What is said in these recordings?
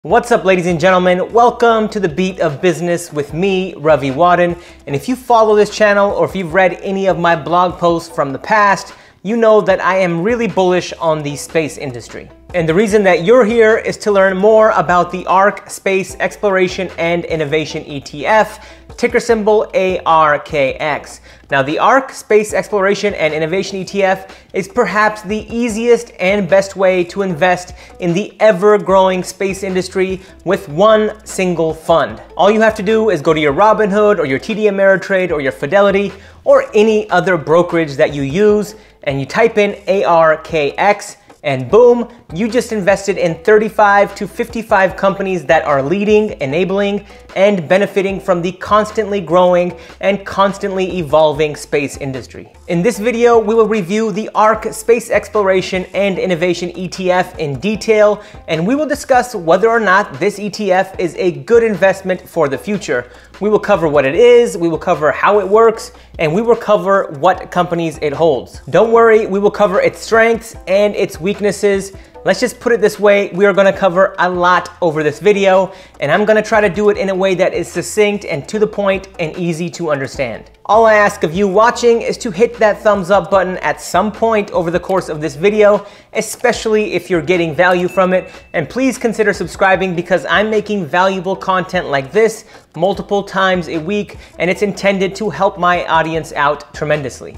What's up, ladies and gentlemen? Welcome to the Beat of Business with me, Ravi Wadan. And if you follow this channel or if you've read any of my blog posts from the past, you know that I am really bullish on the space industry. And the reason that you're here is to learn more about the ARK Space Exploration and Innovation ETF, ticker symbol ARKX. Now, the ARK Space Exploration and Innovation ETF is perhaps the easiest and best way to invest in the ever-growing space industry with one single fund. All you have to do is go to your Robinhood or your TD Ameritrade or your Fidelity or any other brokerage that you use, and you type in ARKX, and boom, you just invested in 35 to 55 companies that are leading, enabling, and benefiting from the constantly growing and constantly evolving space industry. In this video, we will review the ARK Space Exploration and Innovation ETF in detail, and we will discuss whether or not this ETF is a good investment for the future. We will cover what it is, we will cover how it works, and we will cover what companies it holds. Don't worry, we will cover its strengths and its weaknesses. Let's just put it this way, we are gonna cover a lot over this video, and I'm gonna try to do it in a way that is succinct and to the point and easy to understand. All I ask of you watching is to hit that thumbs up button at some point over the course of this video, especially if you're getting value from it, and please consider subscribing because I'm making valuable content like this multiple times a week, and it's intended to help my audience out tremendously.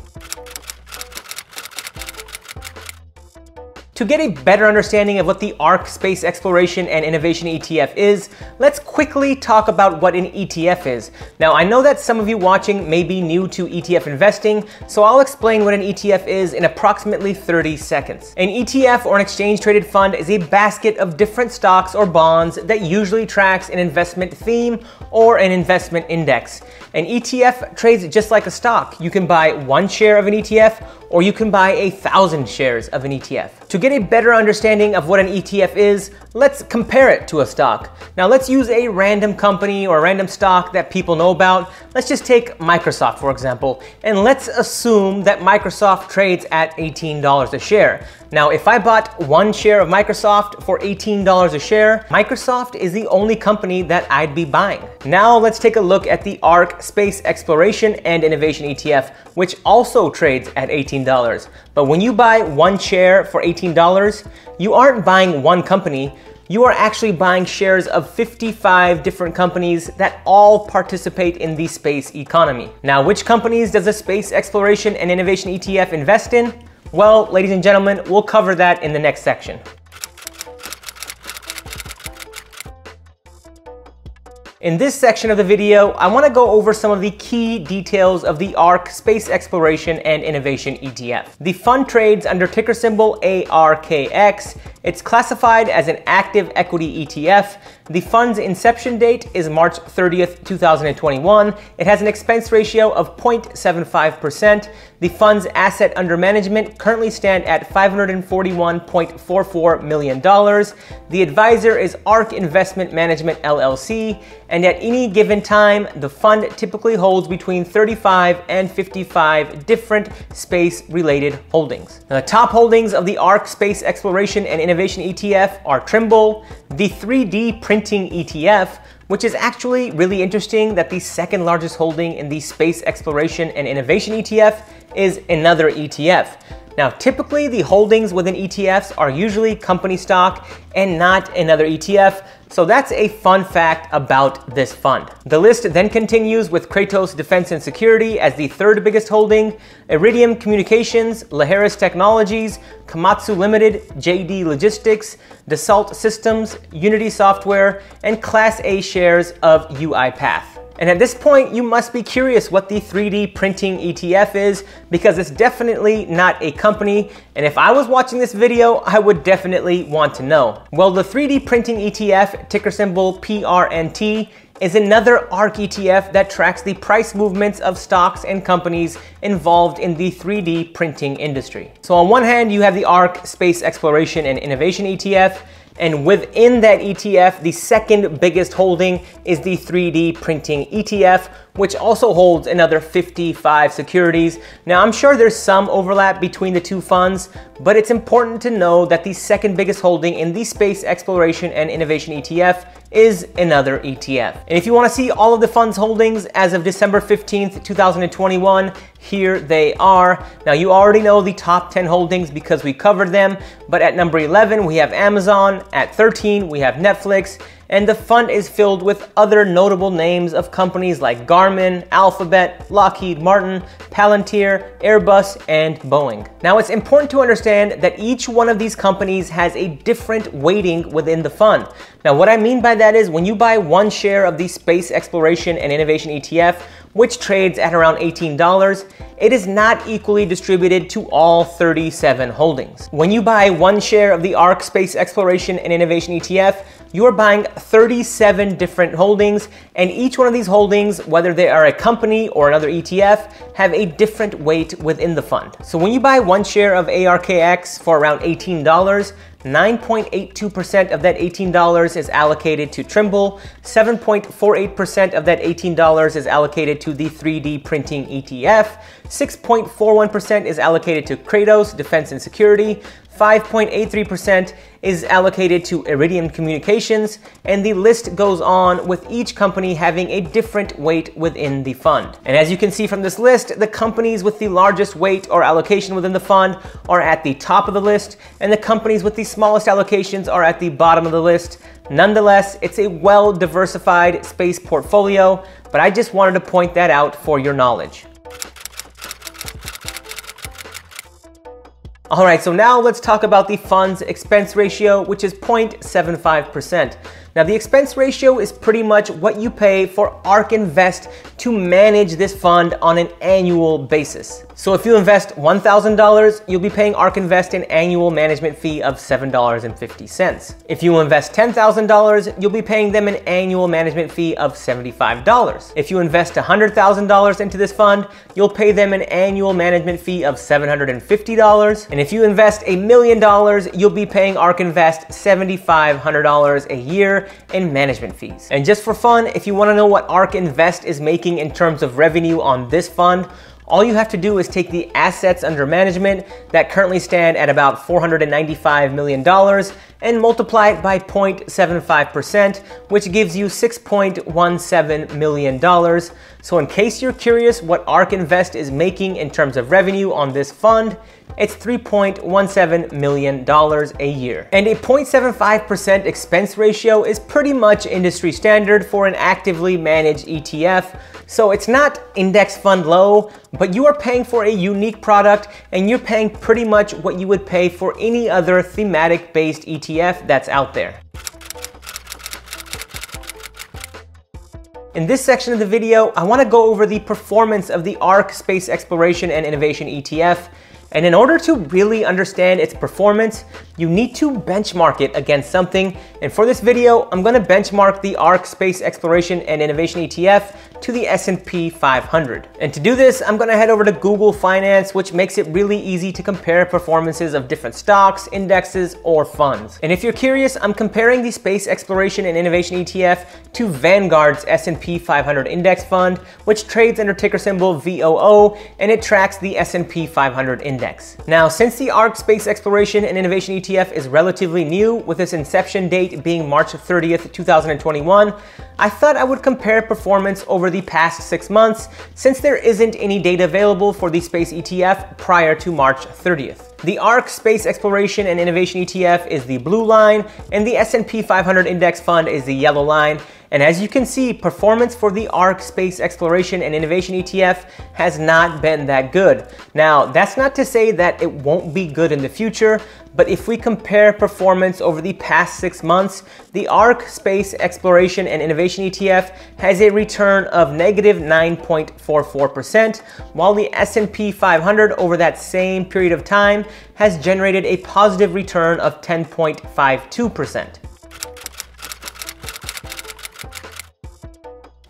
To get a better understanding of what the ARK Space Exploration and Innovation ETF is, let's quickly talk about what an ETF is. Now, I know that some of you watching may be new to ETF investing, so I'll explain what an ETF is in approximately 30 seconds. An ETF, or an exchange-traded fund, is a basket of different stocks or bonds that usually tracks an investment theme or an investment index. An ETF trades just like a stock. You can buy one share of an ETF, or you can buy 1,000 shares of an ETF. To get a better understanding of what an ETF is, let's compare it to a stock. Now, let's use a random company or a random stock that people know about. Let's just take Microsoft, for example, and let's assume that Microsoft trades at $18 a share. Now, if I bought one share of Microsoft for $18 a share, Microsoft is the only company that I'd be buying. Now, let's take a look at the ARK Space Exploration and Innovation ETF, which also trades at $18. But when you buy one share for $18, you aren't buying one company, you are actually buying shares of 55 different companies that all participate in the space economy. Now, which companies does the Space Exploration and Innovation ETF invest in? Well, ladies and gentlemen, we'll cover that in the next section. In this section of the video, I want to go over some of the key details of the ARK Space Exploration and Innovation ETF. The fund trades under ticker symbol ARKX. It's classified as an active equity ETF. The fund's inception date is March 30th, 2021. It has an expense ratio of 0.75%. The fund's asset under management currently stand at $541.44 million. The advisor is ARK Investment Management LLC, and at any given time, the fund typically holds between 35 and 55 different space-related holdings. Now, the top holdings of the ARK Space Exploration and Innovation ETF are Trimble, the 3D printing ETF, which is actually really interesting that the second largest holding in the Space Exploration and Innovation ETF is another ETF. Now, typically the holdings within ETFs are usually company stock and not another ETF, so that's a fun fact about this fund. The list then continues with Kratos Defense and Security as the third biggest holding, Iridium Communications, Laharis Technologies, Komatsu Limited, JD Logistics, Dassault Systems, Unity Software, and Class A shares of UiPath. And at this point, you must be curious what the 3D printing ETF is, because it's definitely not a company, and if I was watching this video, I would definitely want to know. Well, the 3D printing ETF, ticker symbol PRNT, is another ARK ETF that tracks the price movements of stocks and companies involved in the 3D printing industry. So on one hand, you have the ARK Space Exploration and Innovation ETF, And within that ETF, the second biggest holding is the 3D printing ETF, which also holds another 55 securities. Now, I'm sure there's some overlap between the two funds, but it's important to know that the second biggest holding in the Space Exploration and Innovation ETF is another ETF. And if you want to see all of the fund's holdings as of December 15th, 2021, here they are. Now, you already know the top 10 holdings because we covered them, but at number 11, we have Amazon. At 13, we have Netflix. And the fund is filled with other notable names of companies like Garmin, Alphabet, Lockheed Martin, Palantir, Airbus, and Boeing. Now, it's important to understand that each one of these companies has a different weighting within the fund. Now, what I mean by that is when you buy one share of the Space Exploration and Innovation ETF, which trades at around $18, it is not equally distributed to all 37 holdings. When you buy one share of the ARK Space Exploration and Innovation ETF, you are buying 37 different holdings, and each one of these holdings, whether they are a company or another ETF, have a different weight within the fund. So when you buy one share of ARKX for around $18, 9.82% of that $18 is allocated to Trimble, 7.48% of that $18 is allocated to the 3D printing ETF, 6.41% is allocated to Kratos, Defense and Security, 5.83% is allocated to Iridium Communications, and the list goes on with each company having a different weight within the fund. And as you can see from this list, the companies with the largest weight or allocation within the fund are at the top of the list, and the companies with the smallest allocations are at the bottom of the list. Nonetheless, it's a well-diversified space portfolio, but I just wanted to point that out for your knowledge. All right, so now let's talk about the fund's expense ratio, which is 0.75%. Now, the expense ratio is pretty much what you pay for ARK Invest to manage this fund on an annual basis. So if you invest $1,000, you'll be paying ARK Invest an annual management fee of $7.50. If you invest $10,000, you'll be paying them an annual management fee of $75. If you invest $100,000 into this fund, you'll pay them an annual management fee of $750. And if you invest $1 million, you'll be paying ARK Invest $7,500 a year in management fees. And just for fun, if you want to know what ARK Invest is making in terms of revenue on this fund, all you have to do is take the assets under management that currently stand at about $495 million and multiply it by 0.75%, which gives you $6.17 million. So in case you're curious what ARK Invest is making in terms of revenue on this fund, it's $3.17 million a year. And a 0.75% expense ratio is pretty much industry standard for an actively managed ETF. So it's not index fund low, but you are paying for a unique product, and you're paying pretty much what you would pay for any other thematic-based ETF that's out there. In this section of the video, I want to go over the performance of the ARK Space Exploration and Innovation ETF. And in order to really understand its performance, you need to benchmark it against something. And for this video, I'm going to benchmark the ARK Space Exploration and Innovation ETF to the S&P 500. And to do this, I'm going to head over to Google Finance, which makes it really easy to compare performances of different stocks, indexes, or funds. And if you're curious, I'm comparing the Space Exploration and Innovation ETF to Vanguard's S&P 500 Index Fund, which trades under ticker symbol VOO, and it tracks the S&P 500 index. Now, since the ARK Space Exploration and Innovation ETF is relatively new, with its inception date being March 30th, 2021, I thought I would compare performance over the past 6 months, since there isn't any data available for the Space ETF prior to March 30th. The ARK Space Exploration and Innovation ETF is the blue line, and the S&P 500 Index Fund is the yellow line. And as you can see, performance for the ARK Space Exploration and Innovation ETF has not been that good. Now, that's not to say that it won't be good in the future, but if we compare performance over the past 6 months, the ARK Space Exploration and Innovation ETF has a return of negative 9.44%, while the S&P 500 over that same period of time has generated a positive return of 10.52%.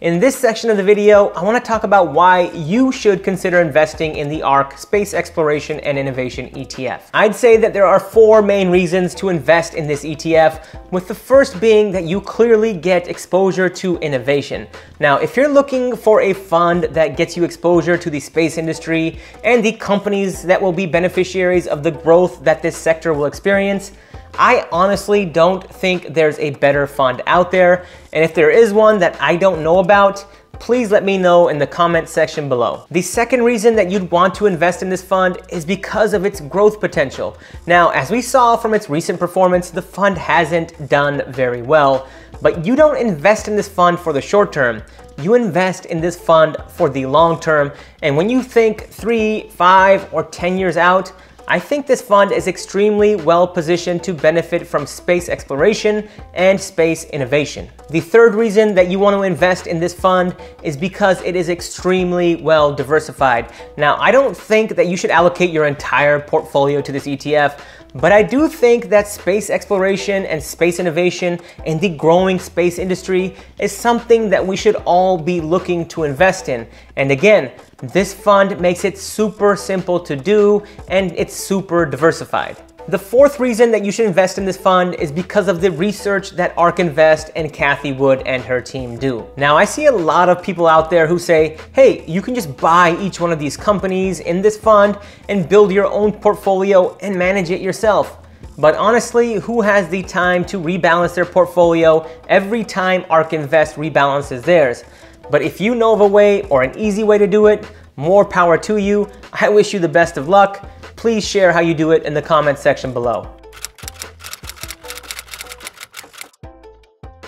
In this section of the video, I want to talk about why you should consider investing in the ARK Space Exploration and Innovation ETF. I'd say that there are 4 main reasons to invest in this ETF, with the first being that you clearly get exposure to innovation. Now, if you're looking for a fund that gets you exposure to the space industry and the companies that will be beneficiaries of the growth that this sector will experience, I honestly don't think there's a better fund out there, and if there is one that I don't know about, please let me know in the comment section below. The second reason that you'd want to invest in this fund is because of its growth potential. Now, as we saw from its recent performance, the fund hasn't done very well, but you don't invest in this fund for the short term. You invest in this fund for the long term, and when you think 3, 5, or 10 years out, I think this fund is extremely well positioned to benefit from space exploration and space innovation. The third reason that you want to invest in this fund is because it is extremely well diversified. Now, I don't think that you should allocate your entire portfolio to this ETF, but I do think that space exploration and space innovation in the growing space industry is something that we should all be looking to invest in. And again, this fund makes it super simple to do, and it's super diversified. The fourth reason that you should invest in this fund is because of the research that ARK Invest and Cathie Wood and her team do. Now, I see a lot of people out there who say, hey, you can just buy each one of these companies in this fund and build your own portfolio and manage it yourself. But honestly, who has the time to rebalance their portfolio every time ARK Invest rebalances theirs? But if you know of a way or an easy way to do it, more power to you. I wish you the best of luck. Please share how you do it in the comment section below.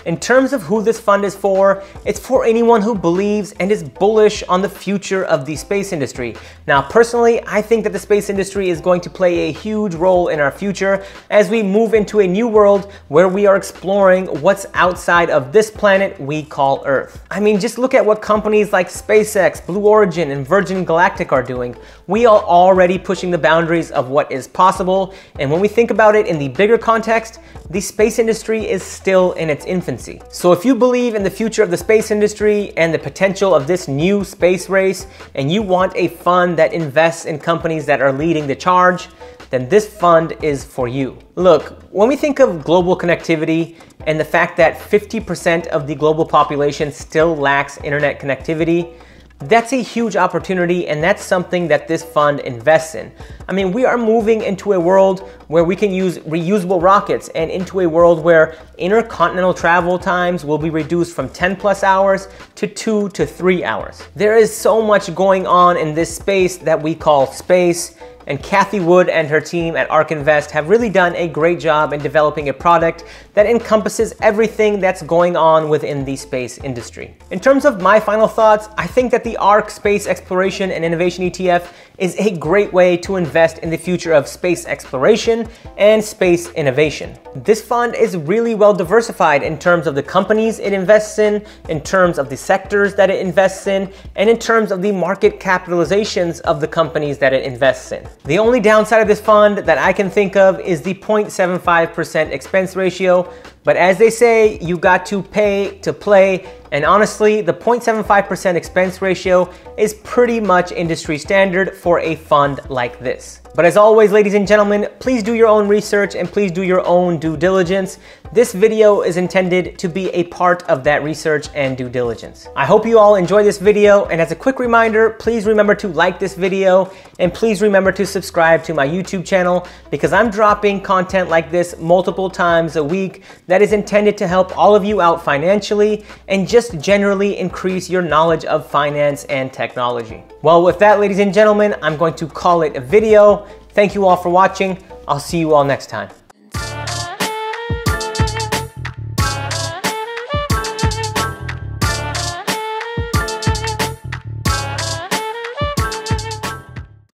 In terms of who this fund is for, it's for anyone who believes and is bullish on the future of the space industry. Now, personally, I think that the space industry is going to play a huge role in our future as we move into a new world where we are exploring what's outside of this planet we call Earth. I mean, just look at what companies like SpaceX, Blue Origin, and Virgin Galactic are doing. We are already pushing the boundaries of what is possible, and when we think about it in the bigger context, the space industry is still in its infancy. So if you believe in the future of the space industry and the potential of this new space race, and you want a fund that invests in companies that are leading the charge, then this fund is for you. Look, when we think of global connectivity and the fact that 50% of the global population still lacks internet connectivity, that's a huge opportunity, and that's something that this fund invests in. I mean, we are moving into a world where we can use reusable rockets, and into a world where intercontinental travel times will be reduced from 10+ hours to 2 to 3 hours. There is so much going on in this space that we call space, and Cathie Wood and her team at ARK Invest have really done a great job in developing a product that encompasses everything that's going on within the space industry. In terms of my final thoughts, I think that the ARK Space Exploration and Innovation ETF is a great way to invest in the future of space exploration and space innovation. This fund is really well diversified in terms of the companies it invests in terms of the sectors that it invests in, and in terms of the market capitalizations of the companies that it invests in. The only downside of this fund that I can think of is the 0.75% expense ratio, but as they say, you got to pay to play, and honestly, the 0.75% expense ratio is pretty much industry standard for a fund like this. But as always, ladies and gentlemen, please do your own research and please do your own due diligence. This video is intended to be a part of that research and due diligence. I hope you all enjoy this video, and as a quick reminder, please remember to like this video and please remember to subscribe to my YouTube channel, because I'm dropping content like this multiple times a week that is intended to help all of you out financially and just generally increase your knowledge of finance and technology. Well, with that, ladies and gentlemen, I'm going to call it a video. Thank you all for watching. I'll see you all next time.